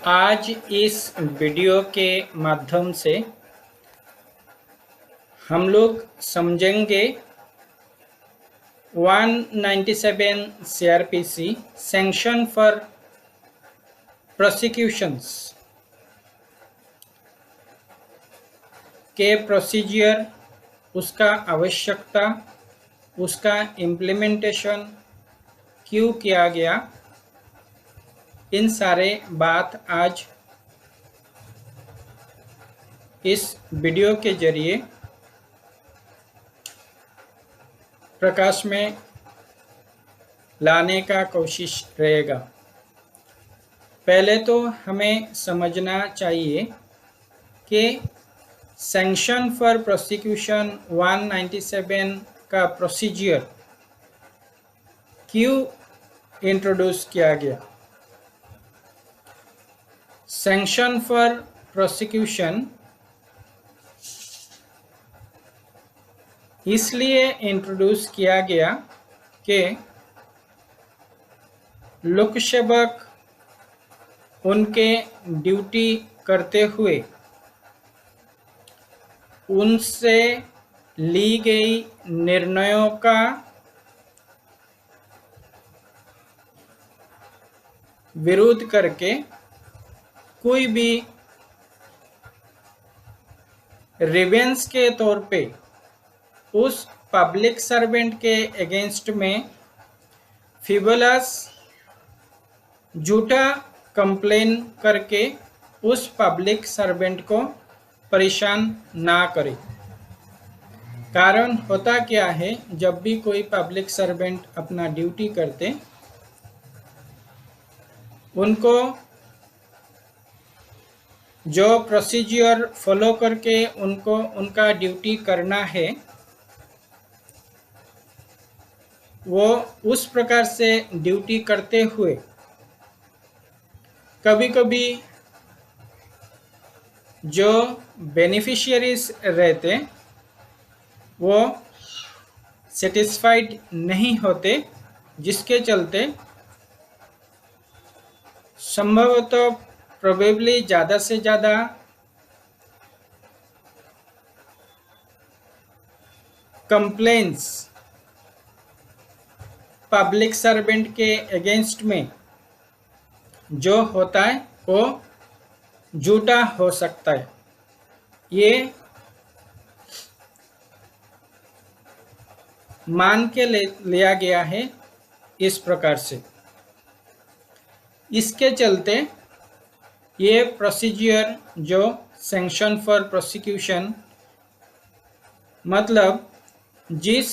आज इस वीडियो के माध्यम से हम लोग समझेंगे 197 CRPC सैंक्शन फॉर प्रोसिक्यूशंस के प्रोसीजर, उसका आवश्यकता, उसका इम्प्लीमेंटेशन क्यों किया गया, इन सारे बात आज इस वीडियो के जरिए प्रकाश में लाने का कोशिश रहेगा। पहले तो हमें समझना चाहिए कि सैंक्शन फॉर प्रोसिक्यूशन 197 का प्रोसीजर क्यों इंट्रोड्यूस किया गया। सैंक्शन फॉर प्रोसिक्यूशन इसलिए इंट्रोड्यूस किया गया कि लोक सेवक उनके ड्यूटी करते हुए उनसे ली गई निर्णयों का विरोध करके कोई भी रिवेंस के तौर पे उस पब्लिक सर्वेंट के अगेंस्ट में फिबोलस झूठा कंप्लेन करके उस पब्लिक सर्वेंट को परेशान ना करे। कारण होता क्या है, जब भी कोई पब्लिक सर्वेंट अपना ड्यूटी करते, उनको जो प्रोसीजर फॉलो करके उनको उनका ड्यूटी करना है, वो उस प्रकार से ड्यूटी करते हुए कभी कभी जो बेनिफिशियरीज रहते वो सेटिस्फाइड नहीं होते, जिसके चलते संभवतः प्रोबेबली ज़्यादा से ज़्यादा कंप्लेंट्स पब्लिक सर्वेंट के अगेंस्ट में जो होता है वो झूठा हो सकता है। ये मान के लिया गया है इस प्रकार से। इसके चलते ये प्रोसीजर जो सैंक्शन फॉर प्रोसिक्यूशन, मतलब जिस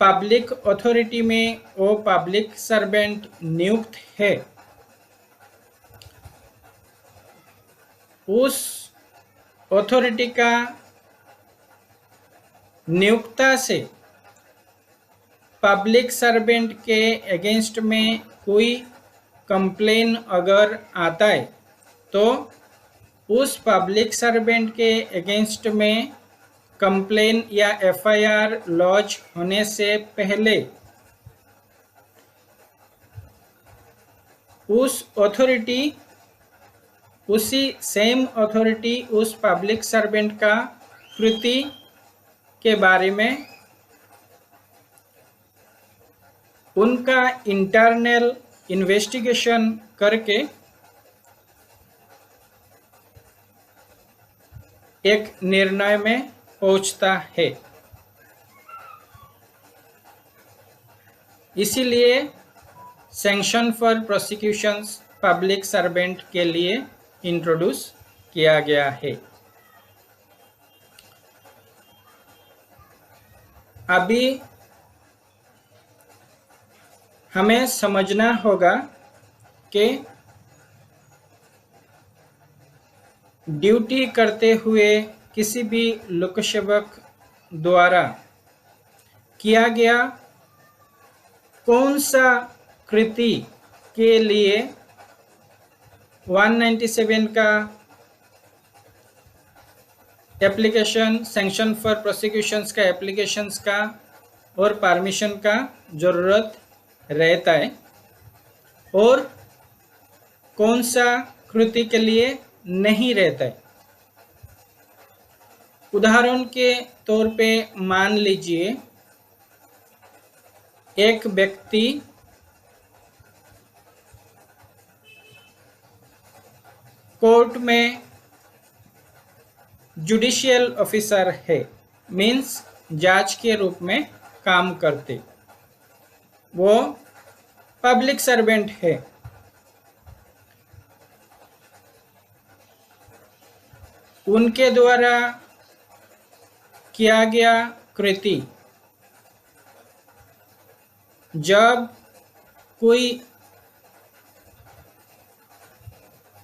पब्लिक अथॉरिटी में वो पब्लिक सर्वेंट नियुक्त है, उस अथॉरिटी का नियुक्ता से पब्लिक सर्वेंट के अगेंस्ट में कोई कंप्लेन अगर आता है तो उस पब्लिक सर्वेंट के अगेंस्ट में कंप्लेन या FIR लॉन्च होने से पहले उस अथॉरिटी, उसी सेम अथॉरिटी उस पब्लिक सर्वेंट का कृति के बारे में उनका इंटरनल इन्वेस्टिगेशन करके एक निर्णय में पहुंचता है। इसीलिए sanction for prosecutions public servant के लिए इंट्रोड्यूस किया गया है। अभी हमें समझना होगा कि ड्यूटी करते हुए किसी भी लोक सेवक द्वारा किया गया कौन सा कृति के लिए 197 का एप्लीकेशन, सैंक्शन फॉर प्रोसिक्यूशंस का एप्लीकेशंस का और परमिशन का ज़रूरत रहता है, और कौन सा कृति के लिए नहीं रहता है। उदाहरण के तौर पे मान लीजिए एक व्यक्ति कोर्ट में जुडिशियल ऑफिसर है, मीन्स जज के रूप में काम करते, वो पब्लिक सर्वेंट है। उनके द्वारा किया गया कृति जब कोई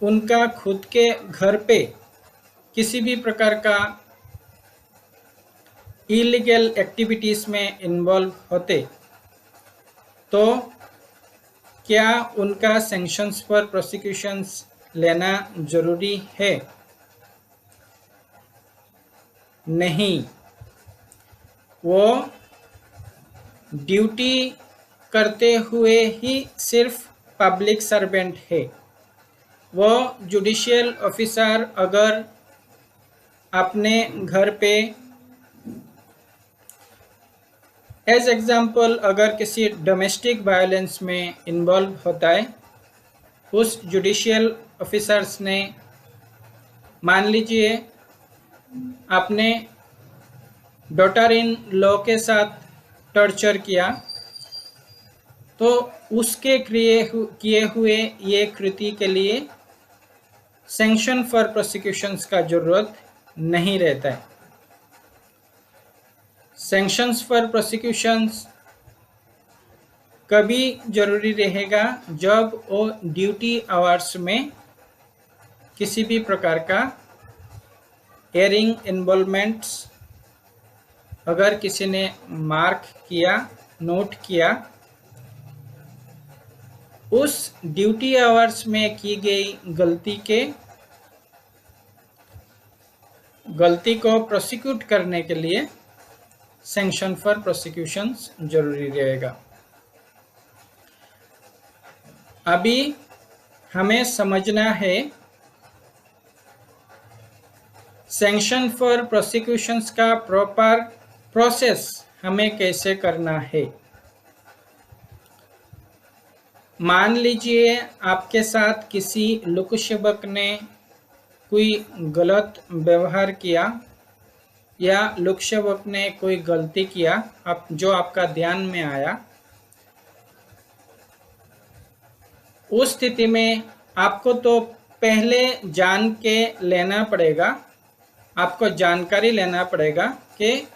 उनका खुद के घर पे किसी भी प्रकार का इलीगल एक्टिविटीज में इन्वॉल्व होते तो क्या उनका सैंक्शंस फॉर प्रोसिक्यूशंस लेना जरूरी है? नहीं, वो ड्यूटी करते हुए ही सिर्फ पब्लिक सर्वेंट है। वो जुडिशियल ऑफिसर अगर अपने घर पे एज एग्जाम्पल अगर किसी डोमेस्टिक वायलेंस में इन्वॉल्व होता है, उस जुडिशियल ऑफिसर्स ने मान लीजिए अपने डॉटर इन लॉ के साथ टॉर्चर किया, तो उसके किए हुए ये कृति के लिए सैंक्शन फॉर प्रोसिक्यूशंस का जरूरत नहीं रहता है। सैंक्शंस फॉर प्रोसिक्यूशंस कभी जरूरी रहेगा जब वो ड्यूटी आवर्स में किसी भी प्रकार का एयरिंग इन्वॉल्वमेंट्स अगर किसी ने मार्क किया, नोट किया, उस ड्यूटी आवर्स में की गई गलती को प्रोसिक्यूट करने के लिए सैंक्शन फॉर प्रोसिक्यूशंस जरूरी रहेगा। अभी हमें समझना है सैंक्शन फॉर प्रोसिक्यूशंस का प्रॉपर प्रोसेस हमें कैसे करना है। मान लीजिए आपके साथ किसी लोकसेवक ने कोई गलत व्यवहार किया या लोकसेवक ने कोई गलती किया जो आपका ध्यान में आया। उस स्थिति में आपको तो पहले जान के लेना पड़ेगा, आपको जानकारी लेना पड़ेगा कि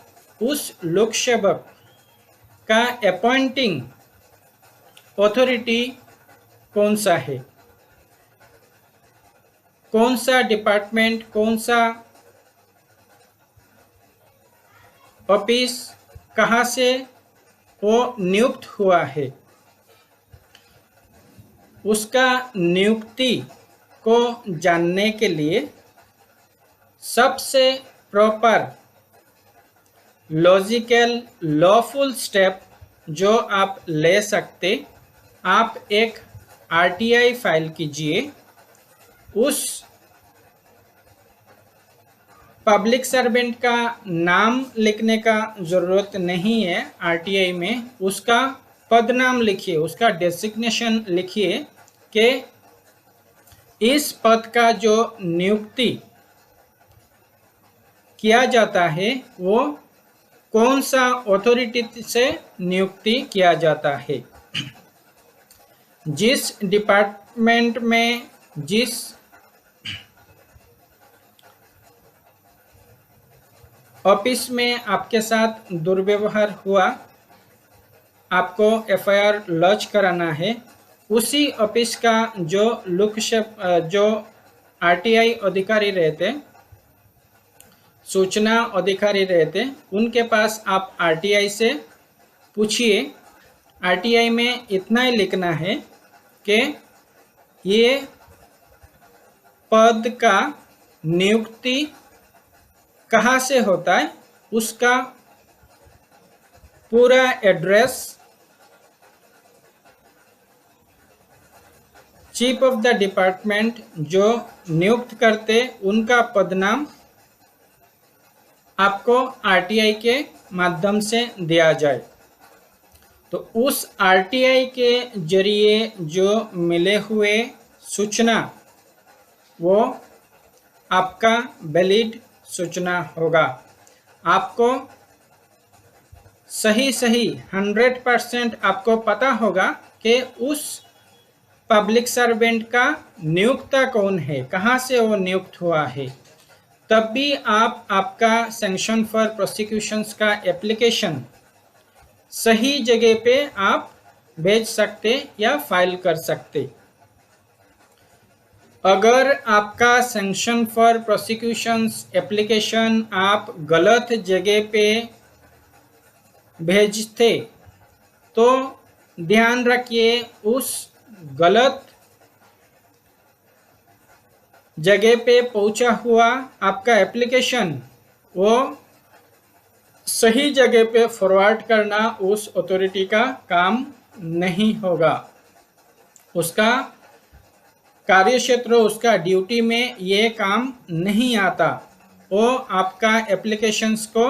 उस लोकसेवक का अपॉइंटिंग अथॉरिटी कौन सा है, कौन सा डिपार्टमेंट, कौन सा ऑफिस, कहाँ से वो नियुक्त हुआ है। उसका नियुक्ति को जानने के लिए सबसे प्रॉपर लॉजिकल लॉफुल स्टेप जो आप ले सकते, आप एक आरटीआई फाइल कीजिए। उस पब्लिक सर्वेंट का नाम लिखने का ज़रूरत नहीं है आरटीआई में, उसका पद नाम लिखिए, उसका डेसिग्नेशन लिखिए कि इस पद का जो नियुक्ति किया जाता है वो कौन सा अथॉरिटी से नियुक्ति किया जाता है। जिस डिपार्टमेंट में, जिस ऑफिस में आपके साथ दुर्व्यवहार हुआ, आपको एफआईआर लॉन्च कराना है, उसी ऑफिस का जो आरटीआई अधिकारी रहते, सूचना अधिकारी रहते, उनके पास आप आरटीआई से पूछिए। आरटीआई में इतना ही लिखना है कि ये पद का नियुक्ति कहाँ से होता है, उसका पूरा address, chief of the department जो नियुक्त करते उनका पद नाम आपको आरटीआई के माध्यम से दिया जाए। तो उस आरटीआई के जरिए जो मिले हुए सूचना वो आपका वैलिड सूचना होगा। आपको सही 100% आपको पता होगा कि उस पब्लिक सर्वेंट का नियुक्ता कौन है, कहाँ से वो नियुक्त हुआ है। तब भी आप आपका सैंक्शन फॉर प्रोसिक्यूशंस का एप्लीकेशन सही जगह पे आप भेज सकते या फाइल कर सकते। अगर आपका सैंक्शन फॉर प्रोसिक्यूशंस एप्लीकेशन आप गलत जगह पे भेजते तो ध्यान रखिए उस गलत जगह पे पहुंचा हुआ आपका एप्लीकेशन वो सही जगह पे फॉरवर्ड करना उस अथॉरिटी का काम नहीं होगा। उसका कार्यक्षेत्र, उसका ड्यूटी में ये काम नहीं आता। वो आपका एप्लीकेशंस को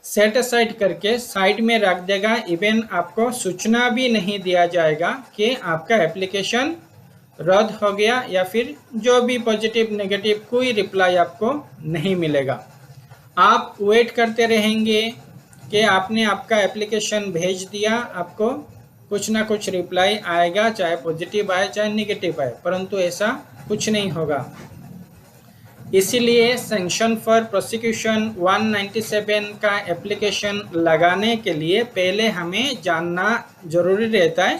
सेट असाइड करके साइड में रख देगा। इवन आपको सूचना भी नहीं दिया जाएगा कि आपका एप्लीकेशन रद्द हो गया या फिर जो भी पॉजिटिव नेगेटिव कोई रिप्लाई आपको नहीं मिलेगा। आप वेट करते रहेंगे कि आपने आपका एप्लीकेशन भेज दिया, आपको कुछ ना कुछ रिप्लाई आएगा, चाहे पॉजिटिव आए चाहे नेगेटिव आए, परंतु ऐसा कुछ नहीं होगा। इसीलिए सैंक्शन फॉर प्रोसिक्यूशन 197 का एप्लीकेशन लगाने के लिए पहले हमें जानना जरूरी रहता है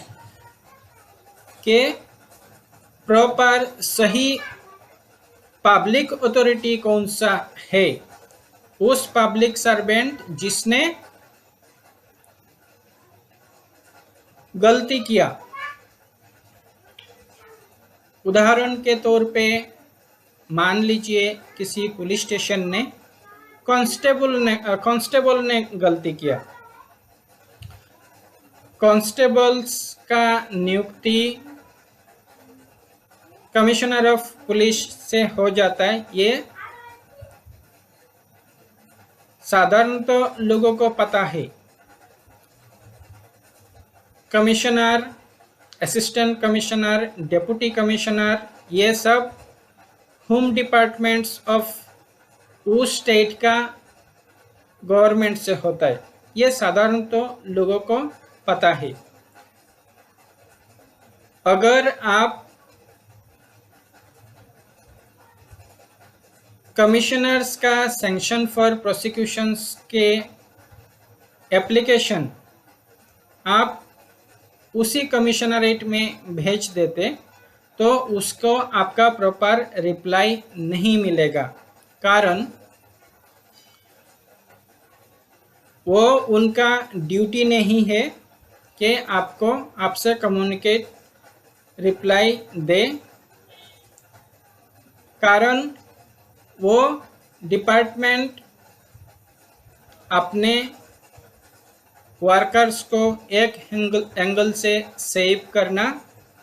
कि प्रॉपर सही पब्लिक अथॉरिटी कौन सा है। उस पब्लिक सर्वेंट जिसने गलती किया, उदाहरण के तौर पे मान लीजिए किसी पुलिस स्टेशन ने कांस्टेबल ने गलती किया। कांस्टेबल्स का नियुक्ति कमिश्नर ऑफ पुलिस से हो जाता है। ये साधारणतः लोगों को पता है। Commissioner, assistant commissioner, deputy commissioner, ये सब होम डिपार्टमेंट्स ऑफ उस स्टेट का गवर्नमेंट से होता है। ये साधारणतः लोगों को पता है। अगर आप कमिश्नर्स का सैंक्शन फॉर प्रोसिक्यूशंस के एप्लीकेशन आप उसी कमिश्नरेट में भेज देते तो उसको आपका प्रॉपर रिप्लाई नहीं मिलेगा, कारण वो उनका ड्यूटी नहीं है कि आपको आपसे कम्युनिकेट रिप्लाई दे। कारण वो डिपार्टमेंट अपने वर्कर्स को एक एंगल से सेव करना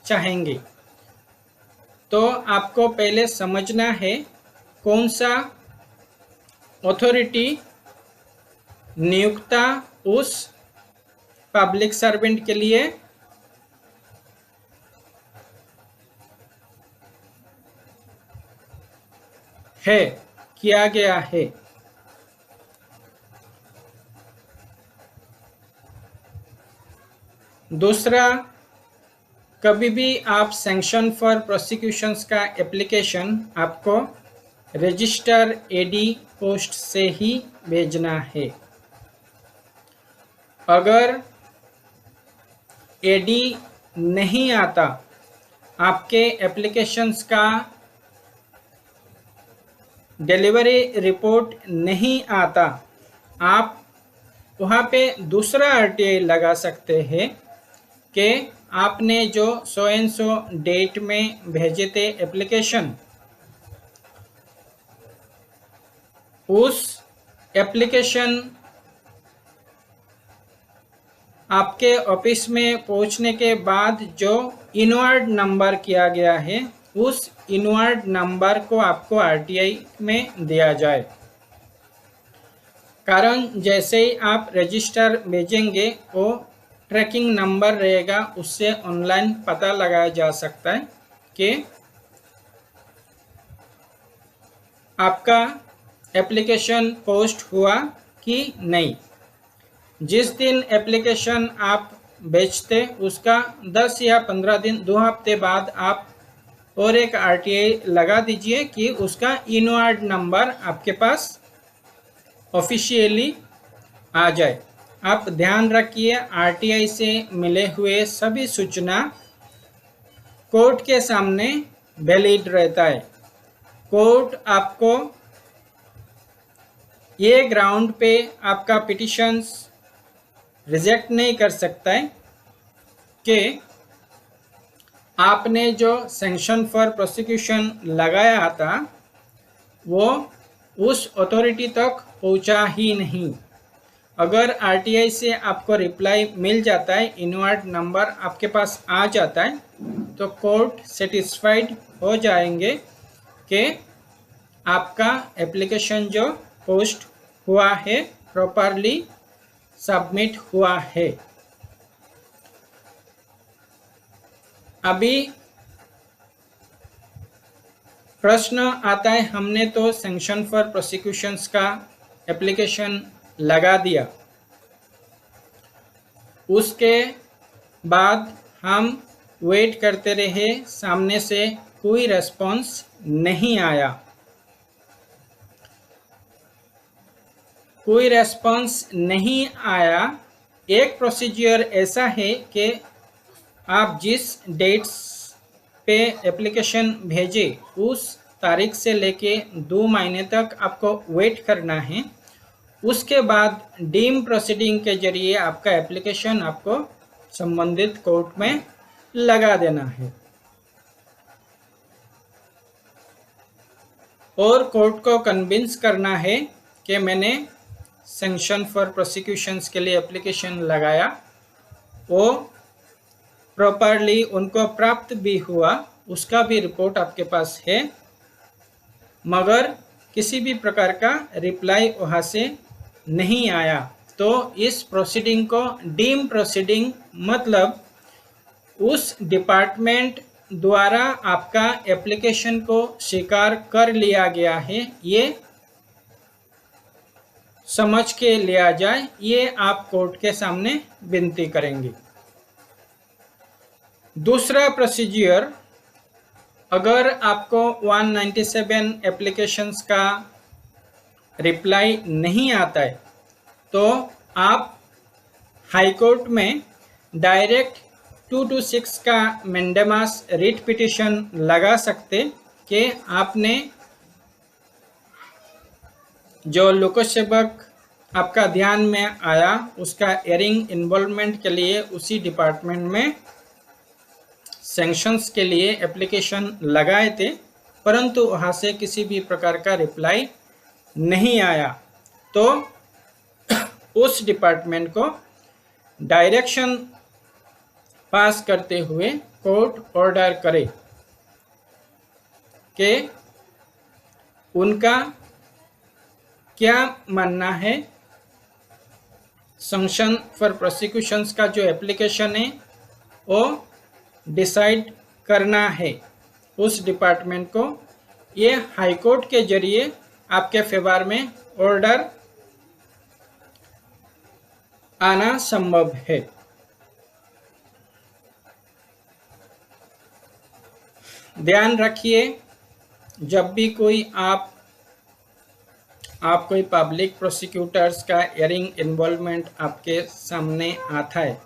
चाहेंगे। तो आपको पहले समझना है कौन सा अथॉरिटी नियुक्ता उस पब्लिक सर्वेंट के लिए है, किया गया है। दूसरा, कभी भी आप सैंक्शन फॉर प्रोसिक्यूशंस का एप्लीकेशन आपको रजिस्टर एडी पोस्ट से ही भेजना है। अगर एडी नहीं आता, आपके एप्लीकेशंस का डिलीवरी रिपोर्ट नहीं आता, आप वहाँ पे दूसरा आरटीआई लगा सकते हैं कि आपने जो सो एंड सो डेट में भेजे थे एप्लीकेशन, उस एप्लीकेशन आपके ऑफिस में पहुंचने के बाद जो इनवर्ड नंबर किया गया है उस इनवर्ड नंबर को आपको आरटीआई में दिया जाए। कारण जैसे ही आप रजिस्टर भेजेंगे वो ट्रैकिंग नंबर रहेगा, उससे ऑनलाइन पता लगाया जा सकता है कि आपका एप्लीकेशन पोस्ट हुआ कि नहीं। जिस दिन एप्लीकेशन आप भेजते उसका 10 या 15 दिन 2 हफ्ते बाद आप और एक आरटीआई लगा दीजिए कि उसका इनवर्ड नंबर आपके पास ऑफिशियली आ जाए। आप ध्यान रखिए, आरटीआई से मिले हुए सभी सूचना कोर्ट के सामने वैलिड रहता है। कोर्ट आपको ये ग्राउंड पे आपका पिटिशंस रिजेक्ट नहीं कर सकता है कि आपने जो सैंक्शन फॉर प्रोसिक्यूशन लगाया था वो उस अथॉरिटी तक पहुंचा ही नहीं। अगर आरटीआई से आपको रिप्लाई मिल जाता है, इनवर्ड नंबर आपके पास आ जाता है, तो कोर्ट सेटिस्फाइड हो जाएंगे कि आपका एप्लीकेशन जो पोस्ट हुआ है प्रॉपरली सबमिट हुआ है। अभी प्रश्न आता है, हमने तो सैंक्शन फॉर प्रोसिक्यूशंस का एप्लीकेशन लगा दिया, उसके बाद हम वेट करते रहे, सामने से कोई रेस्पॉन्स नहीं आया। कोई रेस्पॉन्स नहीं आया। एक प्रोसीजर ऐसा है कि आप जिस डेट्स पे एप्लीकेशन भेजे उस तारीख से लेके 2 महीने तक आपको वेट करना है। उसके बाद डीम प्रोसीडिंग के जरिए आपका एप्लीकेशन आपको संबंधित कोर्ट में लगा देना है और कोर्ट को कन्विंस करना है कि मैंने सैंक्शन फॉर प्रोसिक्यूशंस के लिए एप्लीकेशन लगाया, वो प्रॉपरली उनको प्राप्त भी हुआ, उसका भी रिपोर्ट आपके पास है, मगर किसी भी प्रकार का रिप्लाई वहाँ से नहीं आया। तो इस प्रोसीडिंग को डीम प्रोसीडिंग मतलब उस डिपार्टमेंट द्वारा आपका एप्लीकेशन को स्वीकार कर लिया गया है, ये समझ के लिया जाए, ये आप कोर्ट के सामने विनती करेंगे। दूसरा प्रोसीजर, अगर आपको 197 एप्लीकेशंस का रिप्लाई नहीं आता है तो आप हाई कोर्ट में डायरेक्ट 226 का मैंडेमास रिट पिटिशन लगा सकते कि आपने जो लोकसेवक आपका ध्यान में आया उसका एयरिंग इन्वॉल्वमेंट के लिए उसी डिपार्टमेंट में सैंक्शंस के लिए एप्लीकेशन लगाए थे, परंतु वहाँ से किसी भी प्रकार का रिप्लाई नहीं आया, तो उस डिपार्टमेंट को डायरेक्शन पास करते हुए कोर्ट ऑर्डर करे कि उनका क्या मानना है, सैंक्शन फॉर प्रोसिक्यूशंस का जो एप्लीकेशन है वो डिसाइड करना है उस डिपार्टमेंट को। ये हाई कोर्ट के जरिए आपके फेवर में ऑर्डर आना संभव है। ध्यान रखिए, जब भी कोई आप कोई पब्लिक प्रोसिक्यूटर्स का हियरिंग इन्वॉल्वमेंट आपके सामने आता है,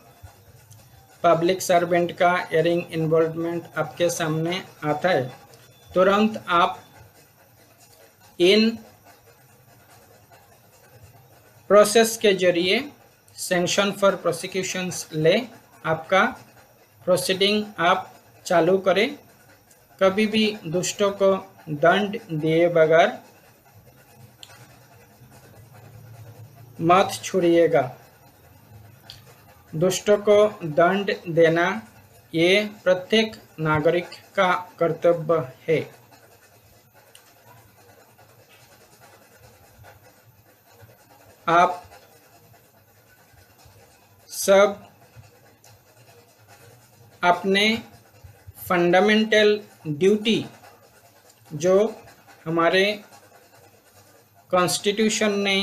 पब्लिक सर्वेंट का हियरिंग इन्वॉल्वमेंट आपके सामने आता है, तुरंत आप इन प्रोसेस के जरिए सैंक्शन फॉर प्रोसिक्यूशंस ले आपका प्रोसीडिंग आप चालू करें। कभी भी दुष्टों को दंड दिए बगैर मत छोड़िएगा। दुष्टों को दंड देना ये प्रत्येक नागरिक का कर्तव्य है। आप सब अपने फंडामेंटल ड्यूटी जो हमारे कॉन्स्टिट्यूशन ने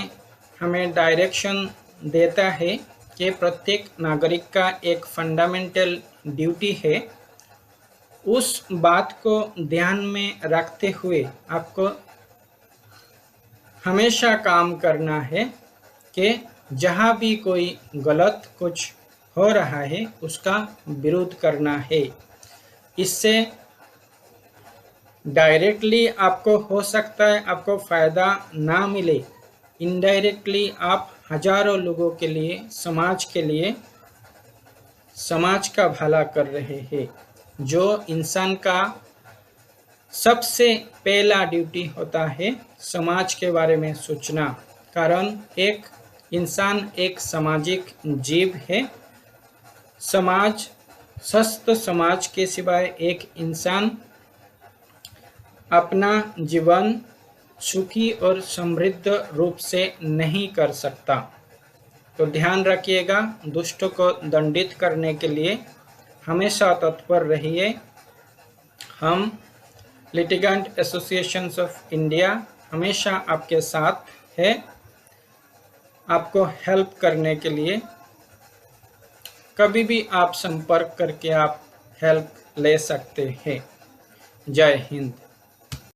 हमें डायरेक्शन देता है कि प्रत्येक नागरिक का एक फंडामेंटल ड्यूटी है, उस बात को ध्यान में रखते हुए आपको हमेशा काम करना है कि जहाँ भी कोई गलत कुछ हो रहा है उसका विरोध करना है। इससे डायरेक्टली आपको हो सकता है आपको फ़ायदा ना मिले, इनडायरेक्टली आप हजारों लोगों के लिए, समाज के लिए, समाज का भला कर रहे हैं, जो इंसान का सबसे पहला ड्यूटी होता है समाज के बारे में सोचना। कारण एक इंसान एक सामाजिक जीव है। समाज, स्वस्थ समाज के सिवाय एक इंसान अपना जीवन सुखी और समृद्ध रूप से नहीं कर सकता। तो ध्यान रखिएगा, दुष्टों को दंडित करने के लिए हमेशा तत्पर रहिए। हम लिटिगेंट एसोसिएशंस ऑफ इंडिया हमेशा आपके साथ है, आपको हेल्प करने के लिए। कभी भी आप संपर्क करके आप हेल्प ले सकते हैं। जय हिंद।